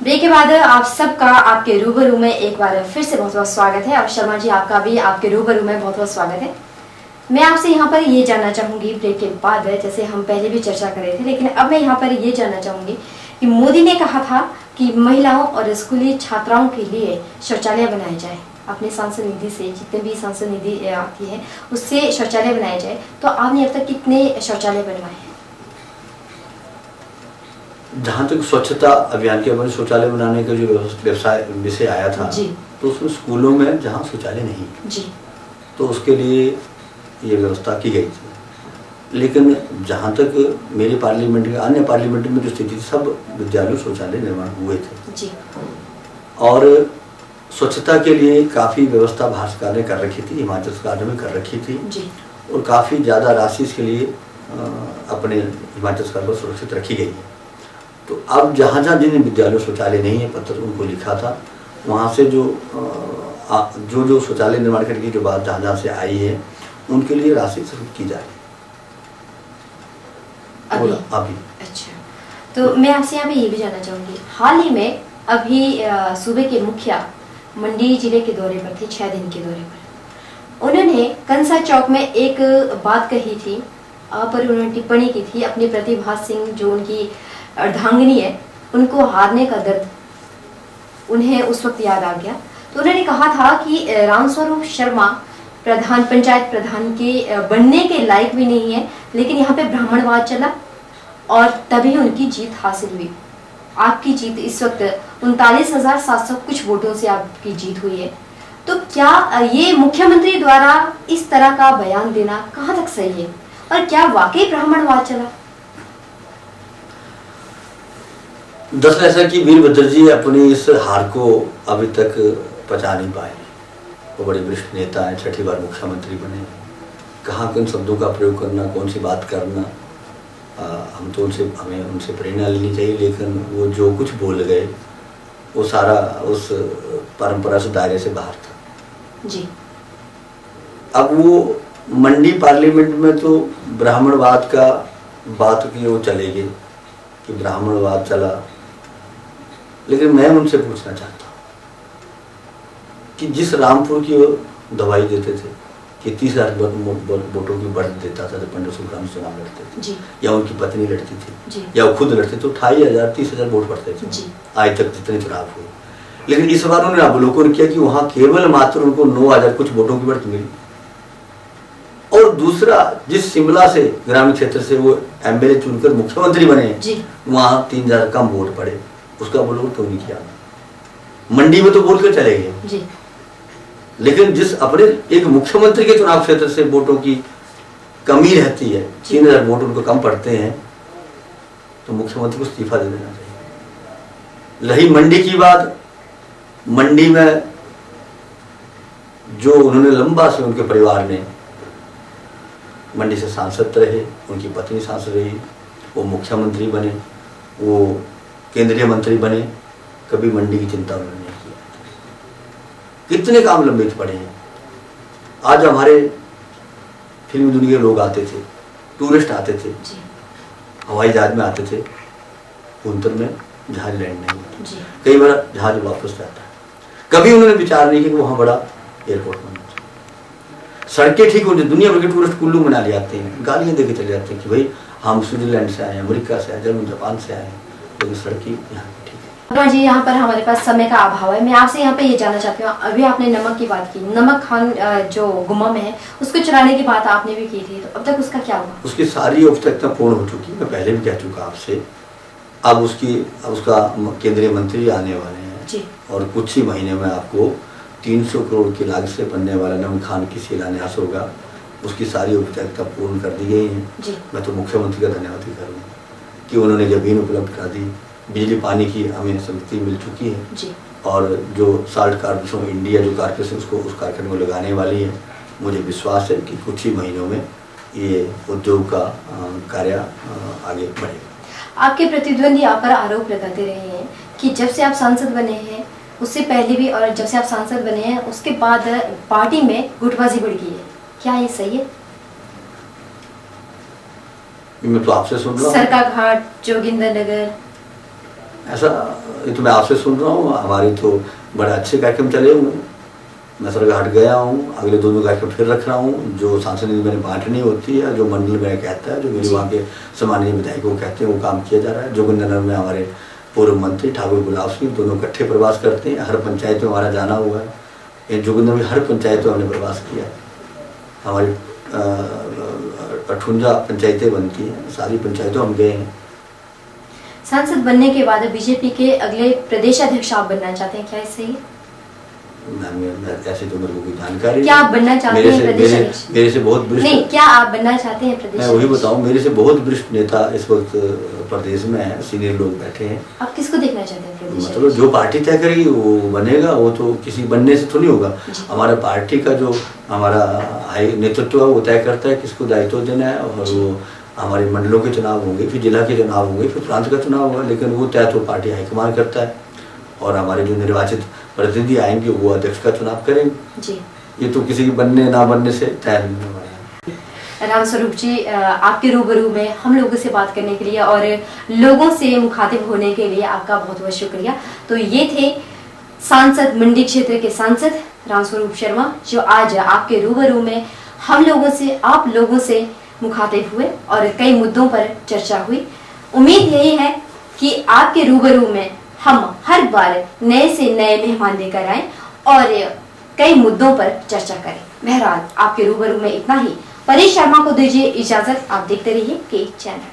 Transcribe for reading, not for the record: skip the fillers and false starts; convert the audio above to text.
Break के बाद आप सबका आपके रूबरू में एक बार फिर से बहुत बहुत स्वागत है। और शर्मा जी आपका भी आपके रूबरू में बहुत बहुत स्वागत है। मैं आपसे यहाँ पर ये जानना चाहूँगी ब्रेक के बाद, जैसे हम पहले भी चर्चा कर रहे थे, लेकिन अब मैं यहाँ पर ये जानना चाहूँगी कि मोदी ने कहा था कि महिलाओं और स्कूली छात्राओं के लिए शौचालय बनाए जाए। अपने सांसद निधि से, जितने भी सांसद निधि आती है उससे शौचालय बनाए जाए। तो आपने अब तक कितने शौचालय बनवाए हैं? जहाँ तक स्वच्छता अभियान के बाद शौचालय बनाने का जो विषय आया था तो उसमें स्कूलों में जहाँ शौचालय नहीं जी, तो उसके लिए ये व्यवस्था की गई थी। लेकिन जहाँ तक मेरी पार्लियामेंट में, अन्य पार्लियामेंट में जो स्थिति थी, सब विद्यालयों शौचालय निर्माण हुए थे जी। और स्वच्छता के लिए काफ़ी व्यवस्था भारत सरकार ने कर रखी थी, हिमाचल सरकार ने कर रखी थी जी। और काफ़ी ज़्यादा राशि इसके लिए अपने हिमाचल सरकार को सुरक्षित रखी गई है। तो अब जहाँ जहाँ जिन विद्यालयों शौचालय नहीं है, पत्र उनको लिखा था, वहाँ से जो शौचालय निर्माण करने की जो बात जहाँ जहाँ से आई है उनके लिए राशि स्वीकृत की जाए अभी। अच्छा, तो मैं आपसे यहाँ पे ये भी जानना चाहूँगी, हाल ही में अभी सूबे के मुखिया मंडी जिले के दौरे पर थे, 6 दिन के दौरे पर। उन्होंने कंसा चौक में एक बात कही थी, पर उन्होंने टिप्पणी की थी। अपनी प्रतिभा सिंह जो उनकी अर्धांगिनी है, उनको हारने का दर्द उन्हें उस वक्त याद आ गया। तो उन्होंने कहा था कि रामस्वरूप शर्मा प्रधान, पंचायत प्रधान के बनने के लायक भी नहीं है, लेकिन यहाँ पे ब्राह्मणवाद चला और तभी उनकी जीत हासिल हुई। आपकी जीत इस वक्त 39,700 कुछ वोटों से आपकी जीत हुई है। तो क्या ये मुख्यमंत्री द्वारा इस तरह का बयान देना कहाँ तक सही है, और क्या वाकई ब्राह्मणवाद चला? दरअसल ऐसा कि वीरभद्र जी अपनी इस हार को अभी तक पचा नहीं पाए। वो बड़े वरिष्ठ नेता हैं, 6ठी बार मुख्यमंत्री बने। कहाँ किन शब्दों का प्रयोग करना, कौन सी बात करना, हम तो हमें उनसे प्रेरणा लेनी चाहिए। लेकिन वो जो कुछ बोल गए वो सारा उस परंपरा से, दायरे से बाहर था जी। अब वो मंडी पार्लियामेंट में तो ब्राह्मणवाद का बात की वो चले गए कि ब्राह्मणवाद चला, लेकिन मैं उनसे पूछना चाहता हूँ कि जिस रामपुर की वो दवाई देते थे कि 30,000 वोटों की बढ़त देता था जब पंडित सुखराम चुनाव लड़ते थे जी। या उनकी पत्नी लड़ती थी जी। या वो खुद लड़ते, तो 28,000 30,000 वोट पड़ते थे जी। आज तक जितने चुनाव हुए। लेकिन इस बार उन्होंने अवलोकन किया कि वहाँ केवल मात्र उनको 9,000 कुछ वोटों की बढ़त मिली। और दूसरा, जिस शिमला से, ग्रामीण क्षेत्र से वो एमएलए चुनकर मुख्यमंत्री बने, वहाँ 3,000 कम वोट पड़े। उसका अवलोकन क्यों नहीं किया? मंडी में तो बोल कर चले गए, लेकिन जिस अपने एक मुख्यमंत्री के चुनाव क्षेत्र से वोटों की कमी रहती है, 3,000 वोट उनको कम पड़ते हैं, तो मुख्यमंत्री को इस्तीफा दे देना चाहिए। रही मंडी की बात, मंडी में जो उन्होंने लंबा से, उनके परिवार ने मंडी से सांसद रहे, उनकी पत्नी सांसद रही, वो मुख्यमंत्री बने, वो केंद्रीय मंत्री बने, कभी मंडी की चिंता उन्होंने नहीं की। कितने काम लंबित पड़े हैं। आज हमारे फिल्मी दुनिया के लोग आते थे, टूरिस्ट आते थे, हवाई जहाज में आते थे, भुंतर में जहाज लैंड नहीं होता, कई बार जहाज वापस जाता है। कभी उन्होंने विचार नहीं किया कि वहाँ बड़ा एयरपोर्ट बनना चाहिए। सड़कें ठीक होती, दुनिया भर के टूरिस्ट कुल्लू मनाली आते हैं, गालियाँ दे के चले जाते हैं कि भाई हम स्विट्जरलैंड से आए हैं, अमेरिका से आए, जर्मन, जापान से आए हैं, लेकिन सड़कें यहाँ ठीक है। जी, यहाँ पर हमारे पास समय का अभाव है। मैं आपसे यहाँ पे ये जानना चाहती हूँ, अभी आपने नमक की बात की, नमक खान जो गुमम है उसको चलाने की बात आपने भी की थी, तो अब तक उसका क्या हुआ? उसकी सारी औपचारिकता पूर्ण हो चुकी है, मैं पहले भी कह चुका आपसे। अब उसका केंद्रीय मंत्री आने वाले हैं जी। और कुछ ही महीने में आपको 300 करोड़ की लागत से बनने वाला नमक खान की शिलान्यास होगा। उसकी सारी औपचारिकता पूर्ण कर दी गई है। मैं तो मुख्यमंत्री का धन्यवाद ही करूँगा कि उन्होंने जमीन उपलब्ध करा दी, बिजली पानी की हमें स्वीकृति मिल चुकी है जी। और जो साल्ट कारपोरेशन ऑफ इंडिया जो कारपोरेशन उसको उस कारखाने को लगाने वाली है, मुझे विश्वास है कि कुछ ही महीनों में ये उद्योग का कार्य आगे बढ़ेगा। आपके प्रतिद्वंदी आप पर आरोप लगाते रहे हैं कि जब से आप सांसद बने हैं, उससे पहले भी, और जब से आप सांसद बने हैं उसके बाद पार्टी में गुटबाजी बढ़ गई है, क्या ये सही है? मैं तो आपसे सुन रहा हूं। सरकाघाट, जोगिंदर नगर, ऐसा ये तो मैं आपसे सुन रहा हूँ। हमारी तो बड़े अच्छे कार्यक्रम चले हुए हैं। मैं सरघाट गया हूँ, अगले 2 कार्यक्रम फिर रख रहा हूँ। जो सांसद निधि मैंने बांटनी होती है, जो मंडल में कहता है, जो मेरे वहाँ के सम्मानीय विधायक को कहते हैं, वो काम किया जा रहा है। जोगिंद्रनगर में हमारे पूर्व मंत्री ठाकुर गुलाब सिंह दोनों इकट्ठे प्रवास करते हैं। हर पंचायत में हमारा जाना हुआ है। ये जोगिंद्रनगर में हर पंचायत में हमने प्रवास किया है। हमारी 58 पंचायतें बनती हैं, सारी पंचायतों हम गए हैं। सांसद बनने के बाद बीजेपी के अगले प्रदेश अध्यक्ष आप बनना चाहते हैं, क्या ऐसे ही? ऐसे तो मेरे को कोई जानकारी क्या आप बनना चाहते हैं प्रदेश अध्यक्ष? मेरे से बहुत वरिष्ठ नहीं, क्या आप बनना चाहते हैं प्रदेश? मैं वही बताऊं, मेरे से बहुत वरिष्ठ नेता इस वक्त प्रदेश में है, सीनियर लोग बैठे हैं। आप किसको देखना चाहते हैं प्रदेश? मतलब जो पार्टी तय करेगी वो बनेगा, वो तो किसी बनने से तो नहीं होगा। हमारा पार्टी का जो हमारा हाई नेतृत्व है वो तय करता है किसको दायित्व देना है, और वो हमारे मंडलों के चुनाव होंगे, फिर जिला के चुनाव होंगे, फिर प्रांत का चुनाव होगा, लेकिन वो तय तो पार्टी हाईकमान करता है। और हमारे जो निर्वाचित प्रतिनिधि आएंगे वो अध्यक्ष का चुनाव करेंगे जी। ये तो किसी की बनने ना बनने से तय नहीं होगा। रामस्वरूप जी, आपके रूबरू में हम लोगों से बात करने के लिए और लोगों से मुखातिब होने के लिए आपका बहुत बहुत शुक्रिया। तो ये थे सांसद, मंडी क्षेत्र के सांसद रामस्वरूप शर्मा, जो आज आपके रूबरू में हम लोगों से, आप लोगों से मुखातिब हुए और कई मुद्दों पर चर्चा हुई। उम्मीद यही है कि आपके रूबरू में हम हर बार नए से नए मेहमान लेकर आए और कई मुद्दों पर चर्चा करें। बहरहाल आपके रूबरू में इतना ही। परेश शर्मा को दीजिए इजाजत। आप देखते रहिए के चैनल।